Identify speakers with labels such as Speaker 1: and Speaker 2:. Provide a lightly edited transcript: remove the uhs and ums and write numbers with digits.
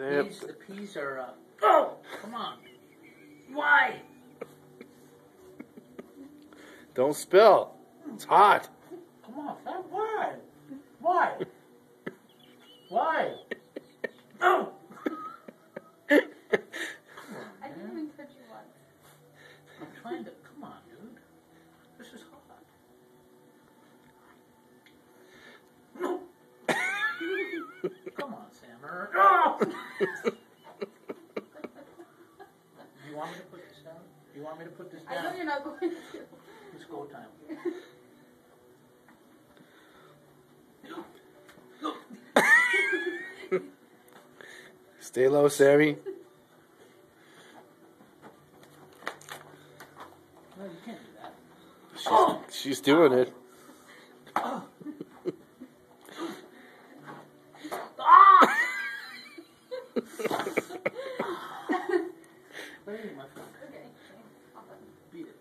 Speaker 1: The peas are. Oh, come on. Why?
Speaker 2: Don't spill. It's hot.
Speaker 1: Come on, Fab. Why? Why? Why? Oh!
Speaker 3: I didn't even touch you once.
Speaker 1: I'm trying to. Come on, dude. This is hot. No. Come on, Sammer. Oh! Do you want me to put this down? Do you want me to put this down?
Speaker 3: I know you're not going to.
Speaker 1: It's go time.
Speaker 2: Stay low, Sammy.
Speaker 1: No, you can't do that.
Speaker 2: She's doing it.
Speaker 1: Ah! Where are you, my friend?
Speaker 3: Okay. Awesome.
Speaker 1: Beat it.